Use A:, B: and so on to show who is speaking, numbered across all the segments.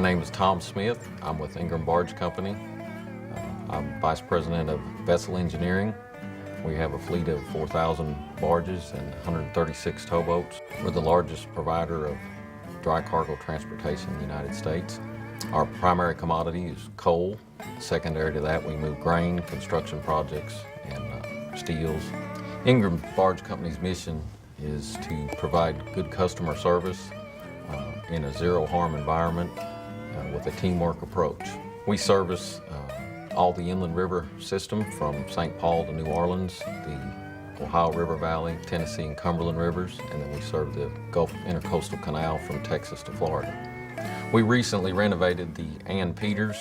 A: name is Tom Smith. I'm with Ingram Barge Company. I'm Vice President of Vessel Engineering. We have a fleet of 4,000 barges and 136 towboats. We're the largest provider of dry cargo transportation in the United States. Our primary commodity is coal. Secondary to that, we move grain, construction projects, and steels. Ingram Barge Company's mission is to provide good customer service in a zero-harm environment with a teamwork approach. We service all the inland river system from St. Paul to New Orleans, the Ohio River Valley, Tennessee and Cumberland rivers, and then we serve the Gulf Intercoastal Canal from Texas to Florida. We recently renovated the Ann Peters.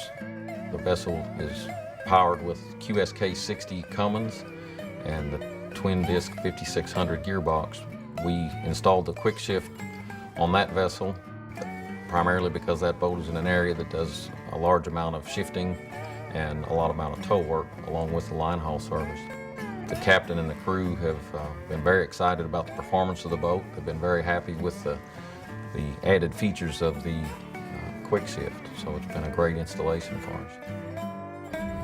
A: The vessel is powered with QSK 60 Cummins and the twin disc 5600 gearbox. We installed the Quickshift on that vessel primarily because that boat is in an area that does a large amount of shifting and a lot amount of tow work along with the line haul service. The captain and the crew have been very excited about the performance of the boat. They've been very happy with the added features of the Quickshift, so it's been a great installation for us.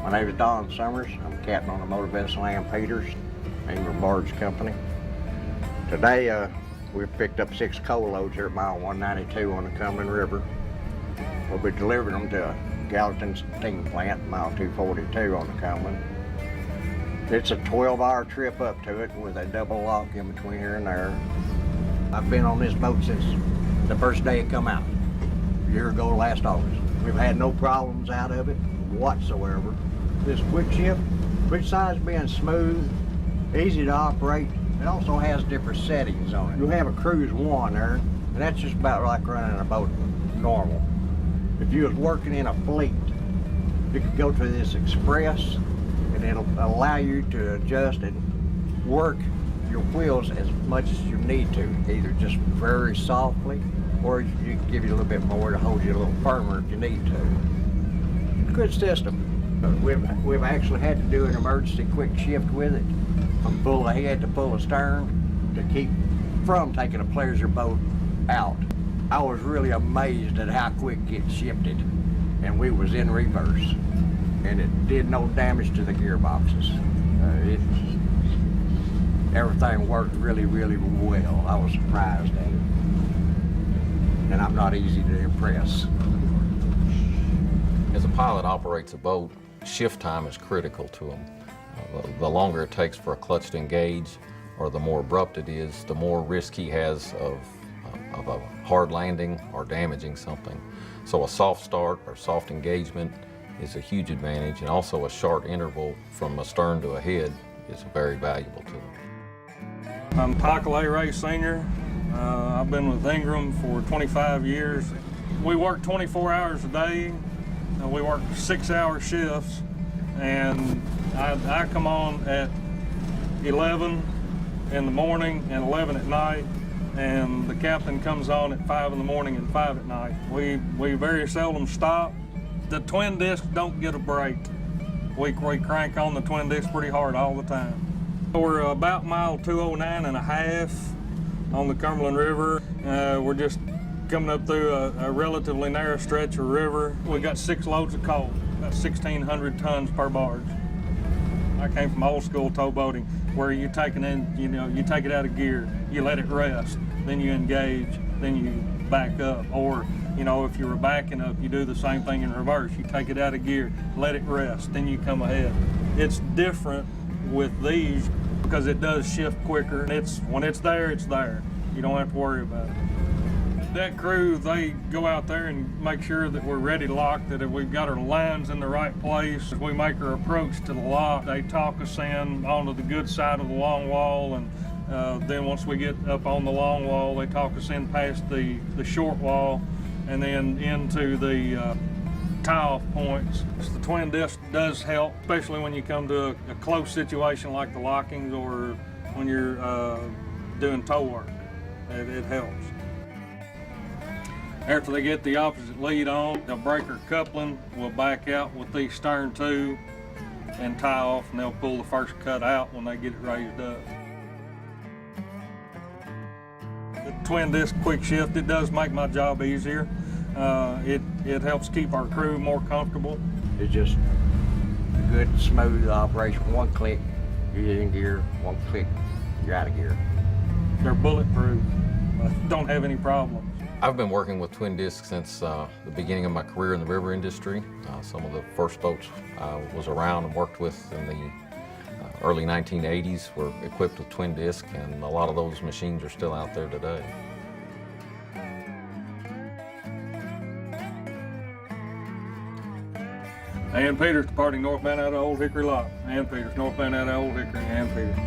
B: My name is Don Summers. I'm captain on the motor vessel Ann Peters, Ingram Barge Company. Today we've picked up 6 coal loads here at mile 192 on the Cumberland River. We'll be delivering them to Gallatin Steam Plant, mile 242 on the Cumberland. It's a 12-hour trip up to it with a double lock in between here and there. I've been on this boat since the first day it come out, a year ago last August. We've had no problems out of it whatsoever. This Quickshift, besides being smooth, easy to operate, it also has different settings on it. You have a cruise 1 there, and that's just about like running a boat normal. If you was working in a fleet, you could go to this express and it'll allow you to adjust and work your wheels as much as you need to, either just very softly or you can give you a little bit more to hold you a little firmer if you need to. Good system. We've actually had to do an emergency quick shift with it from full ahead to full astern to keep from taking a pleasure boat out. I was really amazed at how quick it shifted, and we was in reverse, and it did no damage to the gearboxes. Everything worked really, really well. I was surprised at it, and I'm not easy to impress.
A: As a pilot operates a boat, shift time is critical to them. The longer it takes for a clutch to engage, or the more abrupt it is, the more risk he has of a hard landing or damaging something. So a soft start or soft engagement is a huge advantage, and also a short interval from a stern to a head is very valuable to them.
C: I'm Michael A. Ray Sr. I've been with Ingram for 25 years. We work 24 hours a day. We work 6-hour shifts, and I come on at 11 in the morning and 11 at night, and the captain comes on at 5 in the morning and 5 at night. We very seldom stop. The twin discs don't get a break. We crank on the twin discs pretty hard all the time. We're about mile 209 and a half on the Cumberland River. We're just coming up through a relatively narrow stretch of river. We got 6 loads of coal, about 1,600 tons per barge. I came from old school towboating where you take it out of gear, you let it rest, then you engage, then you back up. Or, if you were backing up, you do the same thing in reverse. You take it out of gear, let it rest, then you come ahead. It's different with these because it does shift quicker. When it's there, it's there. You don't have to worry about it. That crew, they go out there and make sure that we're ready to lock, that if we've got our lines in the right place, if we make our approach to the lock, they talk us in onto the good side of the long wall, and then once we get up on the long wall, they talk us in past the short wall and then into the tie-off points. The twin disc does help, especially when you come to a close situation like the lockings or when you're doing tow work. It helps. After they get the opposite lead on, they'll break our coupling, we'll back out with the stern tube and tie off, and they'll pull the first cut out when they get it raised up. The twin disc quick shift, it does make my job easier. It helps keep our crew more comfortable.
B: It's just a good, smooth operation. One click, you're in gear. One click, you're out of gear.
C: They're bulletproof. Don't have any problems.
A: I've been working with twin discs since the beginning of my career in the river industry. Some of the first boats I was around and worked with in the early 1980s were equipped with twin disc, and a lot of those machines are still out there today.
C: Ann Peters departing northbound out of Old Hickory Lock. Ann Peters northbound out of Old Hickory. Ann Peters.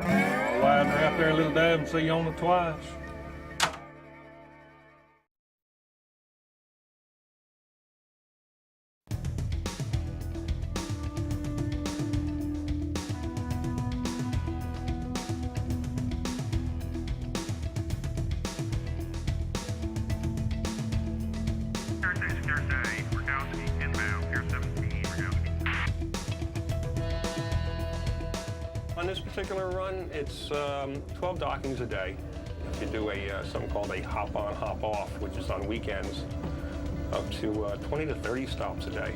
C: I'll widen her out there, little dab, and see you on the twice.
D: On this particular run, it's 12 dockings a day. If you do something called a hop-on, hop-off, which is on weekends, up to 20 to 30 stops a day.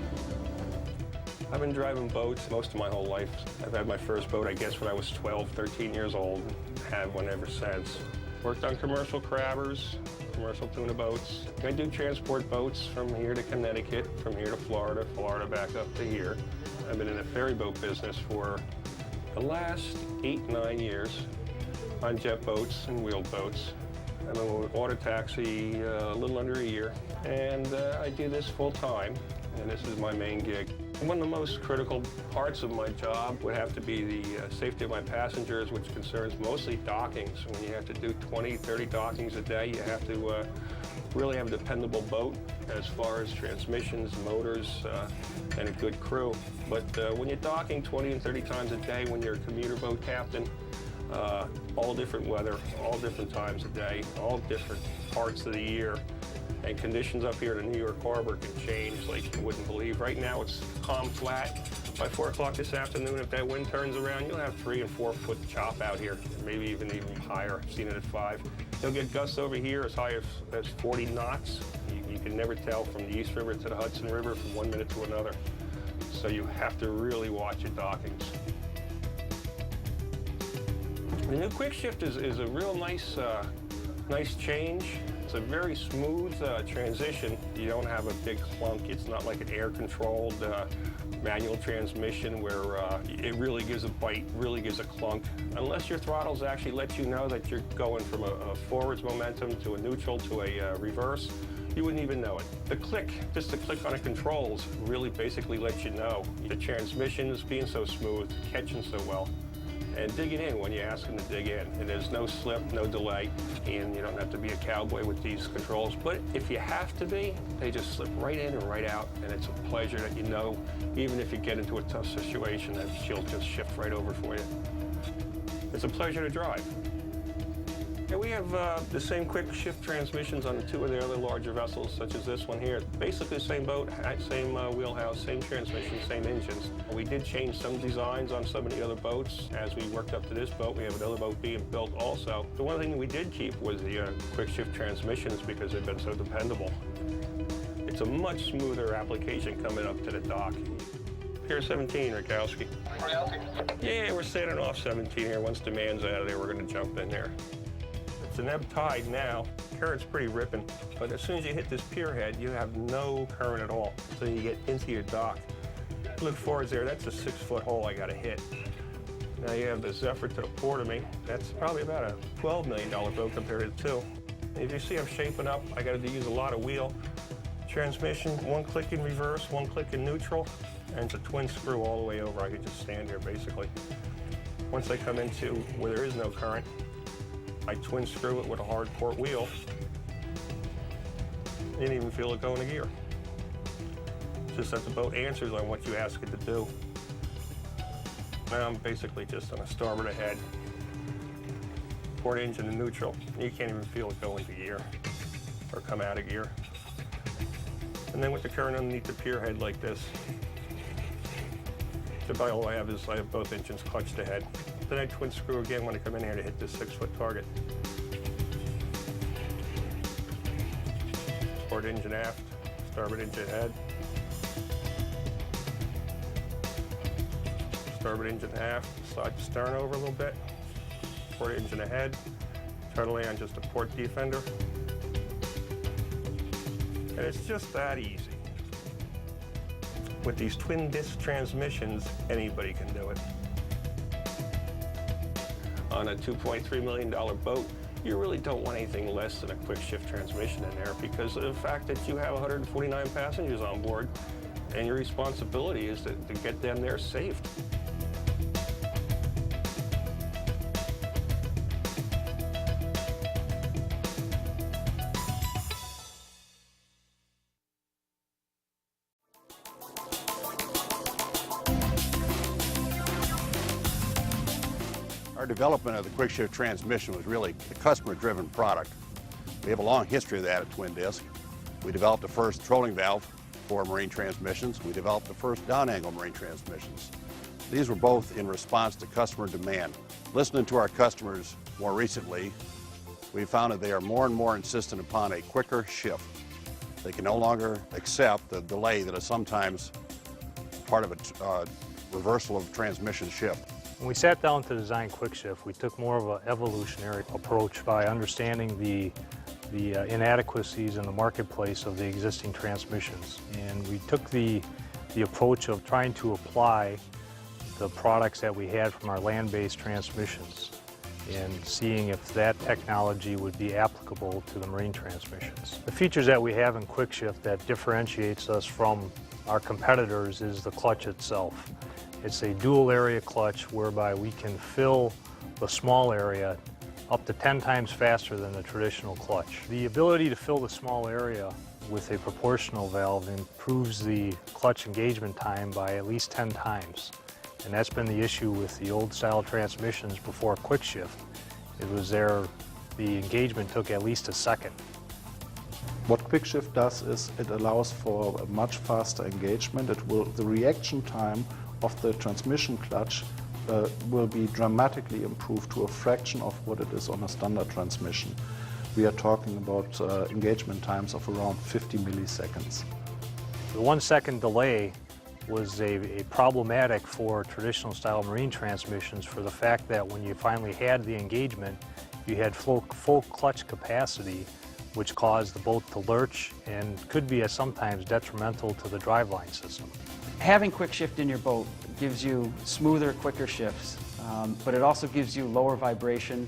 D: I've been driving boats most of my whole life. I've had my first boat, I guess, when I was 12, 13 years old, and had one ever since. Worked on commercial crabbers, commercial tuna boats. I do transport boats from here to Connecticut, from here to Florida, Florida back up to here. I've been in the ferry boat business for the last 8-9 years on jet boats and wheeled boats. I'm in water taxi a little under a year, and I do this full time, and this is my main gig. One of the most critical parts of my job would have to be the safety of my passengers, which concerns mostly dockings. When you have to do 20, 30 dockings a day, you have to really have a dependable boat as far as transmissions, motors, and a good crew. But when you're docking 20 and 30 times a day, when you're a commuter boat captain, all different weather, all different times a day, all different parts of the year, and conditions up here in New York Harbor can change like you wouldn't believe. Right now it's calm, flat. By 4 o'clock this afternoon, if that wind turns around, you'll have 3 and 4 foot chop out here, maybe even higher. I've seen it at 5. You'll get gusts over here as high as 40 knots. You can never tell from the East River to the Hudson River from 1 minute to another. So you have to really watch your dockings. The new Quickshift is a real nice change. It's a very smooth transition. You don't have a big clunk. It's not like an air-controlled manual transmission where it really gives a bite, really gives a clunk. Unless your throttles actually let you know that you're going from a forwards momentum to a neutral to a reverse, you wouldn't even know it. The click, just the click on the controls, really basically lets you know. The transmission is being so smooth, catching so well, and digging in when you ask them to dig in. And there's no slip, no delay, and you don't have to be a cowboy with these controls. But if you have to be, they just slip right in and right out, and it's a pleasure that you know, even if you get into a tough situation, that she'll just shift right over for you. It's a pleasure to drive. And we have the same quick shift transmissions on 2 of the other larger vessels, such as this one here. Basically the same boat, same wheelhouse, same transmission, same engines. We did change some designs on some of the other boats. As we worked up to this boat, we have another boat being built also. The one thing we did keep was the quick shift transmissions because they've been so dependable. It's a much smoother application coming up to the dock. Pier 17, Rakowski. Yeah, we're sailing off 17 here. Once demand's out of there, we're going to jump in there. It's an ebb tide now. Current's pretty ripping, but as soon as you hit this pier head, you have no current at all. So you get into your dock. Look forwards there, that's a 6-foot hole I gotta hit. Now you have the Zephyr to the port of me. That's probably about a $12 million boat compared to 2. If you see I'm shaping up, I gotta use a lot of wheel. Transmission, 1 click in reverse, 1 click in neutral, and it's a twin screw all the way over. I can just stand here basically. Once I come into where there is no current, I twin screw it with a hard port wheel. You didn't even feel it go into gear. It's just that the boat answers on what you ask it to do. Now I'm basically just on a starboard ahead, port engine in neutral. You can't even feel it go into gear or come out of gear. And then with the current underneath the pier head like this, about all I have is I have both engines clutched ahead. Then I twin screw again when I come in here to hit this 6-foot target. port engine aft, starboard engine ahead. Starboard engine aft, slide the stern over a little bit. Port engine ahead, try to lay on just a port defender. And it's just that easy. With these twin disc transmissions, anybody can do it. On a $2.3 million boat, you really don't want anything less than a Quickshift transmission in there because of the fact that you have 149 passengers on board and your responsibility is to get them there safe.
E: Our development of the Quickshift transmission was really a customer-driven product. We have a long history of that at Twin Disc. We developed the first trolling valve for marine transmissions. We developed the first down-angle marine transmissions. These were both in response to customer demand. Listening to our customers more recently, we found that they are more and more insistent upon a quicker shift. They can no longer accept the delay that is sometimes part of a reversal of transmission shift.
F: When we sat down to design Quickshift, we took more of an evolutionary approach by understanding the inadequacies in the marketplace of the existing transmissions. And we took the approach of trying to apply the products that we had from our land-based transmissions and seeing if that technology would be applicable to the marine transmissions. The features that we have in Quickshift that differentiates us from our competitors is the clutch itself. It's a dual area clutch whereby we can fill the small area up to 10 times faster than the traditional clutch. The ability to fill the small area with a proportional valve improves the clutch engagement time by at least 10 times. And that's been the issue with the old style transmissions before Quickshift. It was the engagement took at least a second.
G: What Quickshift does is it allows for a much faster engagement. The reaction time of the transmission clutch will be dramatically improved to a fraction of what it is on a standard transmission. We are talking about engagement times of around 50 milliseconds.
F: The 1 second delay was a problematic for traditional style marine transmissions for the fact that when you finally had the engagement, you had full clutch capacity, which caused the boat to lurch and could be sometimes detrimental to the driveline system.
H: Having Quickshift in your boat gives you smoother, quicker shifts, but it also gives you lower vibration.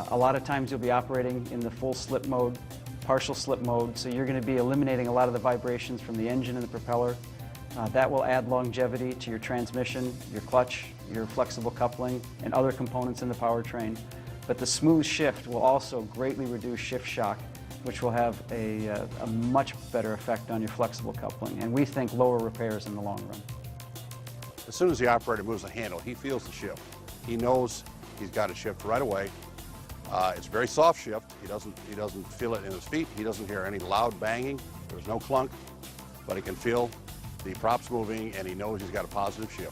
H: A lot of times you'll be operating in the full slip mode, partial slip mode, so you're going to be eliminating a lot of the vibrations from the engine and the propeller. That will add longevity to your transmission, your clutch, your flexible coupling, and other components in the powertrain. But the smooth shift will also greatly reduce shift shock, which will have a much better effect on your flexible coupling, and we think lower repairs in the long run.
E: As soon as the operator moves the handle, he feels the shift. He knows he's got a shift right away. It's a very soft shift. He doesn't feel it in his feet. He doesn't hear any loud banging. There's no clunk, but he can feel the props moving, and he knows he's got a positive shift.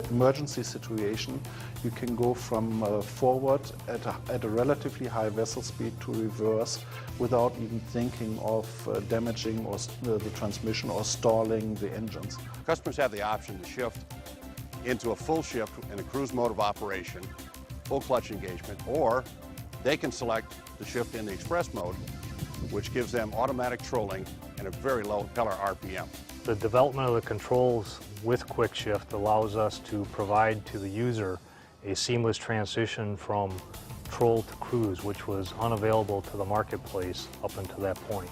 G: Emergency situation, you can go from forward at a relatively high vessel speed to reverse without even thinking of damaging or the transmission or stalling the engines.
E: Customers have the option to shift into a full shift in a cruise mode of operation, full clutch engagement, or they can select the shift in the express mode, which gives them automatic trolling and a very low propeller RPM.
F: The development of the controls with Quickshift allows us to provide to the user a seamless transition from troll to cruise, which was unavailable to the marketplace up until that point.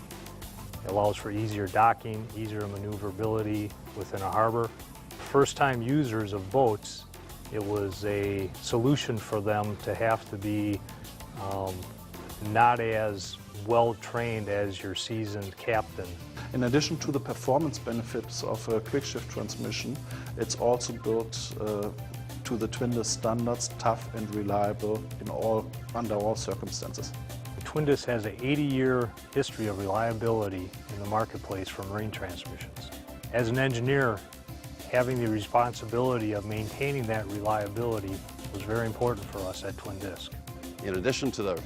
F: It allows for easier docking, easier maneuverability within a harbor. First-time users of boats, it was a solution for them to have to be not as well trained as your seasoned captain.
G: In addition to the performance benefits of a Quickshift transmission, it's also built to the Twin Disc standards, tough and reliable under all circumstances.
F: Twin Disc has an 80-year history of reliability in the marketplace for marine transmissions. As an engineer, having the responsibility of maintaining that reliability was very important for us at Twin Disc.
E: In addition to the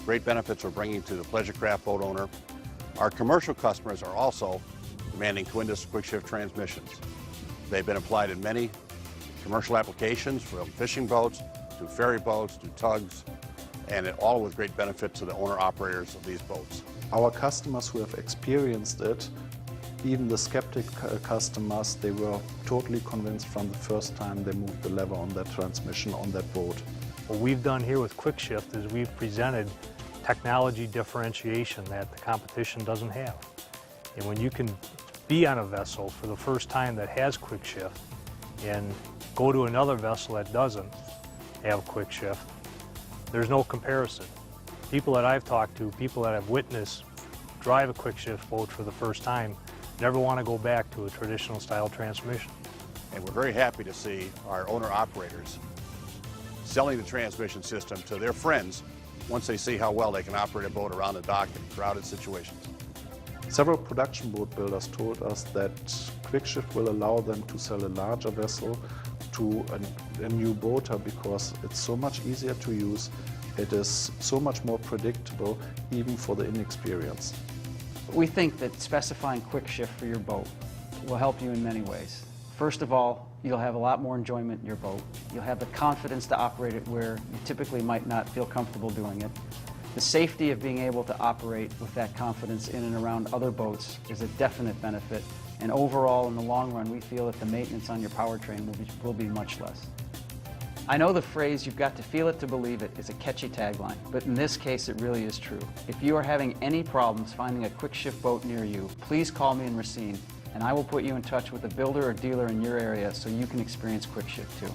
E: great benefits we're bringing to the pleasure craft boat owner, Our commercial customers are also demanding twin disc quick-shift transmissions. They've been applied in many commercial applications, from fishing boats to ferry boats to tugs, and all with great benefit to the owner-operators of these boats.
G: Our customers who have experienced it, even the skeptic customers, they were totally convinced from the first time they moved the lever on that transmission on that boat.
F: What we've done here with Quickshift is we've presented technology differentiation that the competition doesn't have. And when you can be on a vessel for the first time that has Quickshift and go to another vessel that doesn't have Quickshift, there's no comparison. People that I've talked to, people that have witnessed drive a Quickshift boat for the first time, never want to go back to a traditional style transmission.
E: And we're very happy to see our owner-operators selling the transmission system to their friends once they see how well they can operate a boat around the dock in crowded situations.
G: Several production boat builders told us that Quickshift will allow them to sell a larger vessel to a new boater because it's so much easier to use, it is so much more predictable even for the inexperienced.
H: We think that specifying Quickshift for your boat will help you in many ways. First of all, you'll have a lot more enjoyment in your boat. You'll have the confidence to operate it where you typically might not feel comfortable doing it. The safety of being able to operate with that confidence in and around other boats is a definite benefit. And overall, in the long run, we feel that the maintenance on your powertrain will be much less. I know the phrase, "you've got to feel it to believe it," is a catchy tagline, but in this case, it really is true. If you are having any problems finding a Quickshift boat near you, please call me in Racine, and I will put you in touch with a builder or dealer in your area so you can experience Quickshift too.